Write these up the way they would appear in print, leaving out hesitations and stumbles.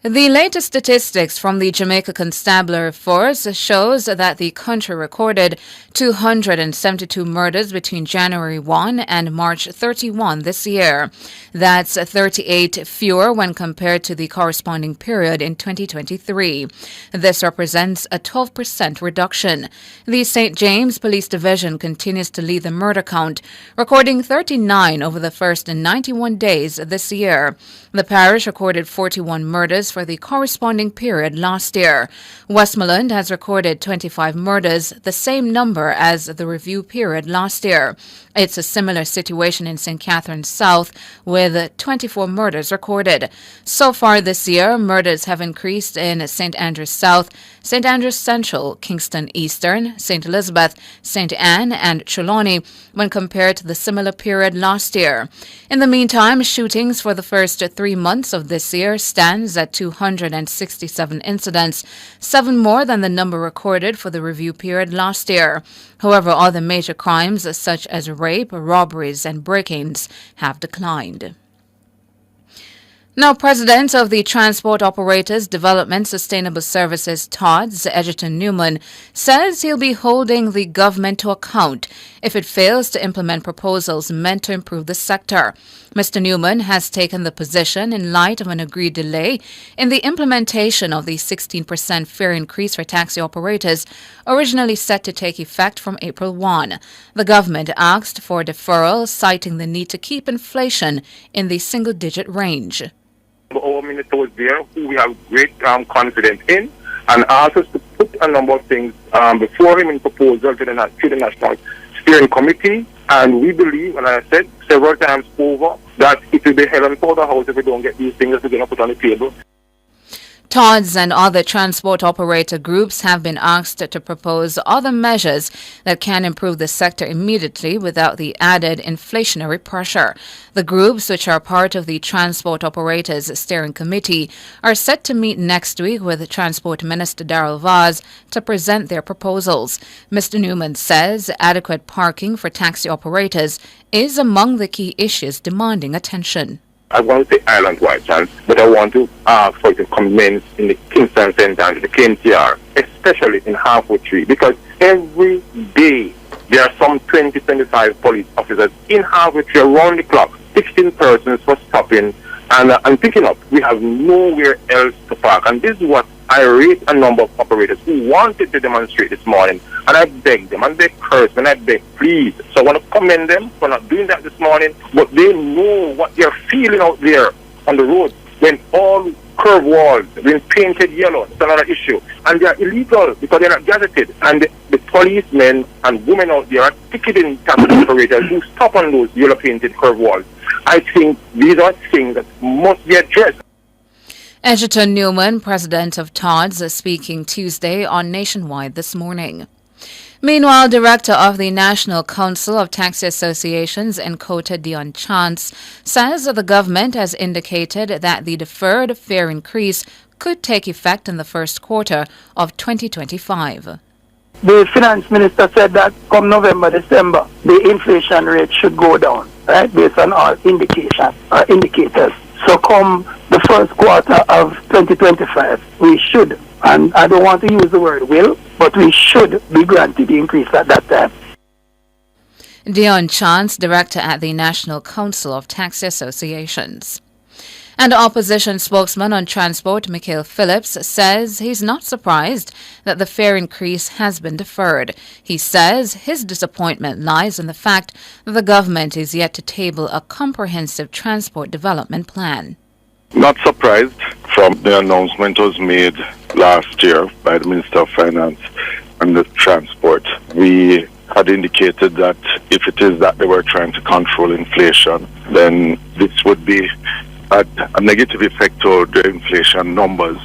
The latest statistics from the Jamaica Constabulary Force shows that the country recorded 272 murders between January 1 and March 31 this year. That's 38 fewer when compared to the corresponding period in 2023. This represents a 12% reduction. The St. James Police Division continues to lead the murder count, recording 39 over the first 91 days this year. The parish recorded 41 murders for the corresponding period last year. Westmoreland has recorded 25 murders, the same number as the review period last year. It's a similar situation in St. Catharines South, with 24 murders recorded. So far this year, murders have increased in St. Andrews South, St. Andrews Central, Kingston Eastern, St. Elizabeth, St. Anne, and Trelawney when compared to the similar period last year. In the meantime, shootings for the first 3 months of this year stands at 267 incidents, 7 more than the number recorded for the review period last year. However, other major crimes such as rape, robberies, and break-ins have declined. Now, President of the Transport Operators Development Sustainable Services, TODS, Egerton Newman, says he'll be holding the government to account if it fails to implement proposals meant to improve the sector. Mr. Newman has taken the position in light of an agreed delay in the implementation of the 16% fare increase for taxi operators, originally set to take effect from April 1. The government asked for deferral, citing the need to keep inflation in the single-digit range. Our minister was there, who we have great confidence in, and asked us to put a number of things before him in proposal to the National Steering Committee. And we believe, and I said several times over, that it will be hell on the house if we don't get these things that we're going to put on the table. TODS and other transport operator groups have been asked to propose other measures that can improve the sector immediately without the added inflationary pressure. The groups, which are part of the Transport Operators Steering Committee, are set to meet next week with Transport Minister Darrell Vaz to present their proposals. Mr. Newman says adequate parking for taxi operators is among the key issues demanding attention. I want to say island-wide chance, but I want to ask for it to commence in the Kingston Center and the KMTR, especially in Halfway Tree, because every day there are some 20-25 police officers in Halfway Tree around the clock, 16 persons for stopping and picking up. We have nowhere else to park, and this is what I raised a number of operators who wanted to demonstrate this morning, and I begged them, and they cursed, and I begged, please. So I want to commend them for not doing that this morning, but they know what they're feeling out there on the road when all curb walls have been painted yellow. It's another issue. And they're illegal because they're not gazetted. And the policemen and women out there are ticketing taxi operators who stop on those yellow painted curb walls. I think these are things that must be addressed. Egerton Newman, president of TODS, speaking Tuesday on Nationwide this morning. Meanwhile, director of the National Council of Taxi Associations, Nkota Dion Chance, says the government has indicated that the deferred fare increase could take effect in the first quarter of 2025. The finance minister said that come November, December, the inflation rate should go down, right, based on all indicators. So come the first quarter of 2025, we should, and I don't want to use the word will, but we should be granted the increase at that time. Dion Chance, director at the National Council of Taxi Associations. And opposition spokesman on transport, Mikhail Phillips, says he's not surprised that the fare increase has been deferred. He says his disappointment lies in the fact that the government is yet to table a comprehensive transport development plan. Not surprised from the announcement was made last year by the Minister of Finance and the Transport. We had indicated that if it is that they were trying to control inflation, then this would be a negative effect to the inflation numbers.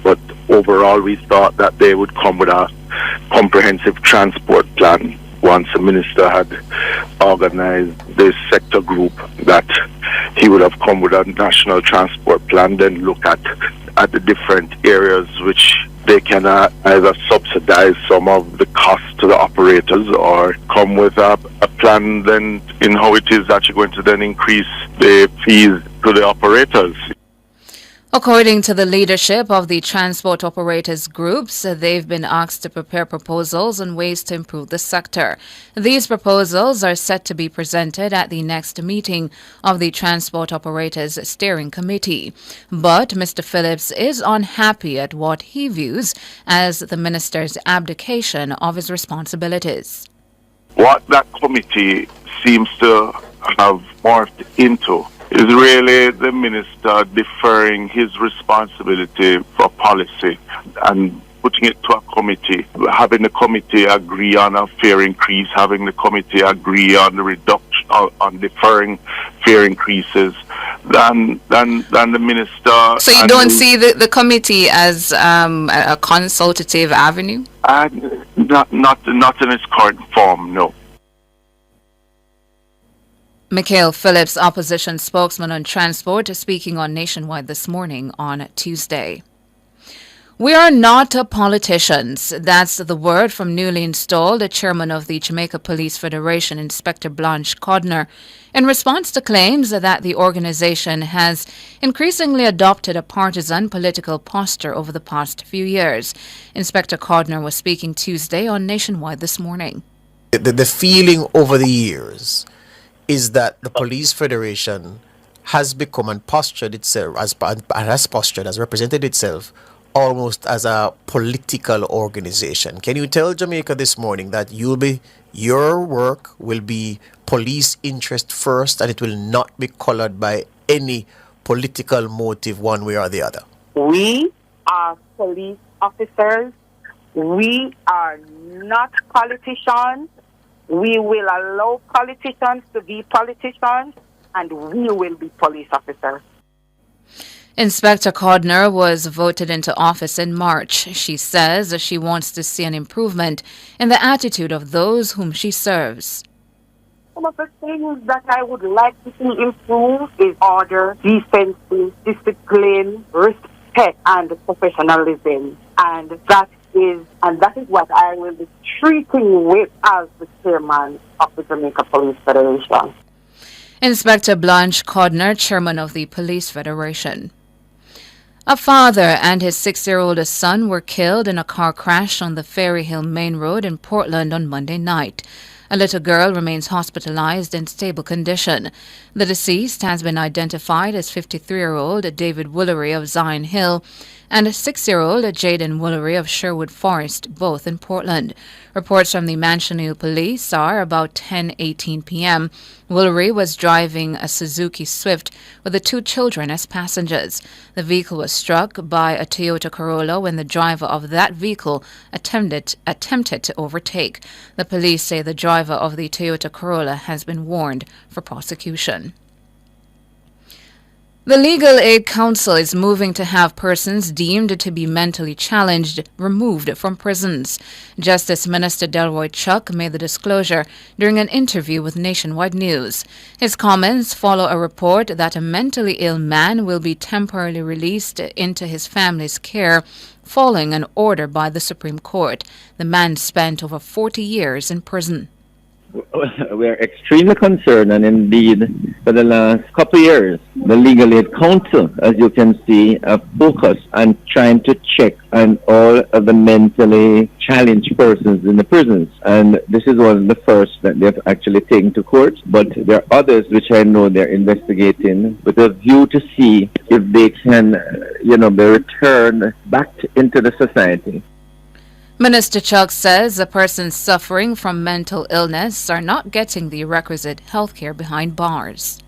But overall, we thought that they would come with a comprehensive transport plan once the minister had organized this sector group, that he would have come with a national transport plan, then look at the different areas which they can either subsidize some of the costs to the operators or come with a plan then in how it is that you're going to then increase the fees to the operators. According to the leadership of the transport operators groups, they've been asked to prepare proposals on ways to improve the sector. These proposals are set to be presented at the next meeting of the Transport Operators Steering Committee. But Mr. Phillips is unhappy at what he views as the minister's abdication of his responsibilities. What that committee seems to have morphed into is really the minister deferring his responsibility for policy and putting it to a committee, having the committee agree on a fare increase, having the committee agree on the reduction, on deferring fare increases, than the minister. So you don't see the committee as a consultative avenue? Not in its current form, no. Mikhail Phillips, opposition spokesman on transport, speaking on Nationwide this morning on Tuesday. We are not politicians. That's the word from newly installed chairman of the Jamaica Police Federation, Inspector Blanche Codner, in response to claims that the organization has increasingly adopted a partisan political posture over the past few years. Inspector Codner was speaking Tuesday on Nationwide this morning. The feeling over the years is that the Police Federation has become and postured itself has represented itself almost as a political organization. Can you tell Jamaica this morning that your work will be police interest first and it will not be colored by any political motive one way or the other? We are police officers. We are not politicians. We will allow politicians to be politicians, and we will be police officers. Inspector Codner was voted into office in March. She says she wants to see an improvement in the attitude of those whom she serves. Some of the things that I would like to see improved is order, decency, discipline, respect, and professionalism. And that is what I will be treating with as the chairman of the Jamaica Police Federation. Inspector Blanche Codner, chairman of the Police Federation. A father and his 6-year-old son were killed in a car crash on the Ferry Hill Main Road in Portland on Monday night. A little girl remains hospitalized in stable condition. The deceased has been identified as 53-year-old David Woolery of Zion Hill and 6-year-old Jaden Woolery of Sherwood Forest, both in Portland. Reports from the Manchester Police are about 10:18 p.m. Woolery was driving a Suzuki Swift with the 2 children as passengers. The vehicle was struck by a Toyota Corolla when the driver of that vehicle attempted to overtake. The police say the driver of the Toyota Corolla has been warned for prosecution. The Legal Aid Council is moving to have persons deemed to be mentally challenged removed from prisons. Justice Minister Delroy Chuck made the disclosure during an interview with Nationwide News. His comments follow a report that a mentally ill man will be temporarily released into his family's care following an order by the Supreme Court. The man spent over 40 years in prison. We're extremely concerned, and indeed, for the last couple of years, the Legal Aid Council, as you can see, have focused on trying to check on all of the mentally challenged persons in the prisons. And this is one of the first that they've actually taken to court, but there are others which I know they're investigating with a view to see if they can, be returned back into the society. Minister Chuck says the persons suffering from mental illness are not getting the requisite health care behind bars.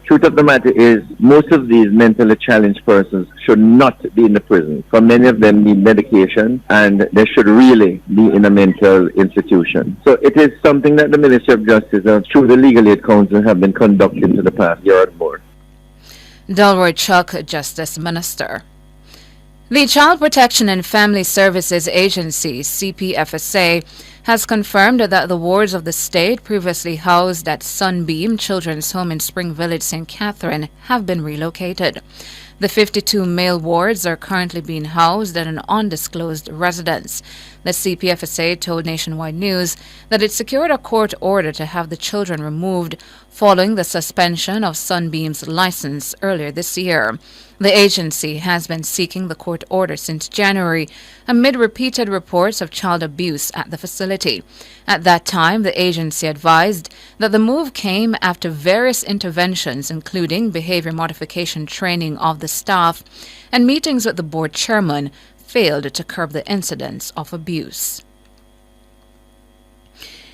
Truth of the matter is, most of these mentally challenged persons should not be in the prison. For many of them need medication, and they should really be in a mental institution. So it is something that the Ministry of Justice and through the Legal Aid Council have been conducting for the past year or more. Delroy Chuck, Justice Minister. The Child Protection and Family Services Agency, CPFSA, has confirmed that the wards of the state previously housed at Sunbeam Children's Home in Spring Village, St. Catherine, have been relocated. The 52 male wards are currently being housed at an undisclosed residence. The CPFSA told Nationwide News that it secured a court order to have the children removed following the suspension of Sunbeam's license earlier this year. The agency has been seeking the court order since January amid repeated reports of child abuse at the facility. At that time, the agency advised that the move came after various interventions, including behavior modification training of the staff and meetings with the board chairman, failed to curb the incidents of abuse.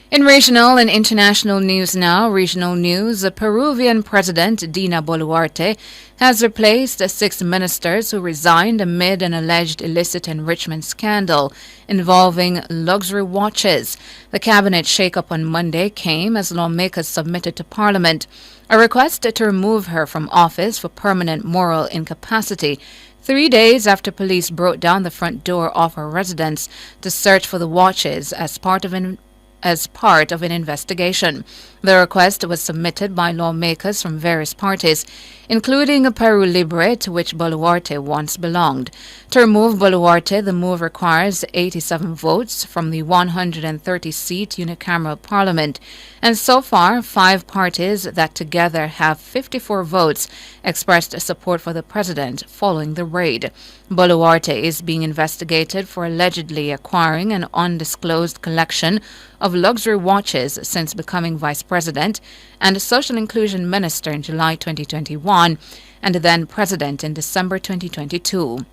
In regional and international news now, regional news, the Peruvian President Dina Boluarte has replaced 6 ministers who resigned amid an alleged illicit enrichment scandal involving luxury watches. The cabinet shakeup on Monday came as lawmakers submitted to Parliament a request to remove her from office for permanent moral incapacity 3 days after police broke down the front door of her residence to search for the watches as part of an investigation. The request was submitted by lawmakers from various parties, including Peru Libre, to which Boluarte once belonged. To remove Boluarte, the move requires 87 votes from the 130-seat unicameral parliament, and so far, 5 parties that together have 54 votes expressed support for the president following the raid. Boluarte is being investigated for allegedly acquiring an undisclosed collection of luxury watches since becoming vice president and social inclusion minister in July 2021 and then president in December 2022.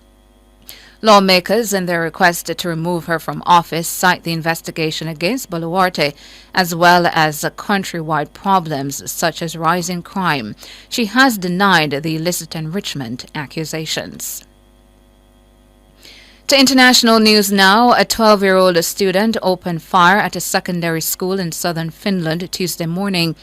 Lawmakers, in their request to remove her from office, cite the investigation against Boluarte as well as countrywide problems such as rising crime. She has denied the illicit enrichment accusations. To international news now, a 12-year-old student opened fire at a secondary school in southern Finland Tuesday morning,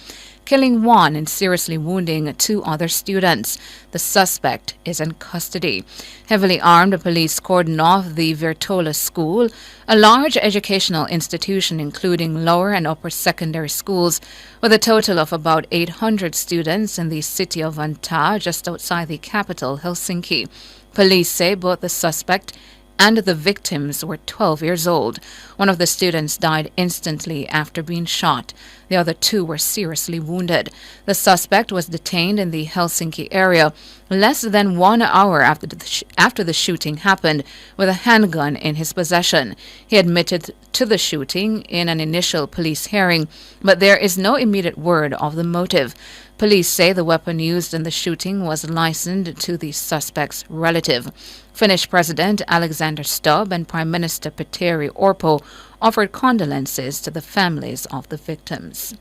killing 1 and seriously wounding 2 other students. The suspect is in custody. Heavily armed police cordoned off the Virtola school, a large educational institution including lower and upper secondary schools, with a total of about 800 students in the city of Vantaa, just outside the capital, Helsinki. Police say both the suspect and the victims were 12 years old. One of the students died instantly after being shot. The other 2 were seriously wounded. The suspect was detained in the Helsinki area less than 1 hour after the shooting happened with a handgun in his possession. He admitted to the shooting in an initial police hearing, but there is no immediate word of the motive. Police say the weapon used in the shooting was licensed to the suspect's relative. Finnish President Alexander Stubb and Prime Minister Petteri Orpo offered condolences to the families of the victims.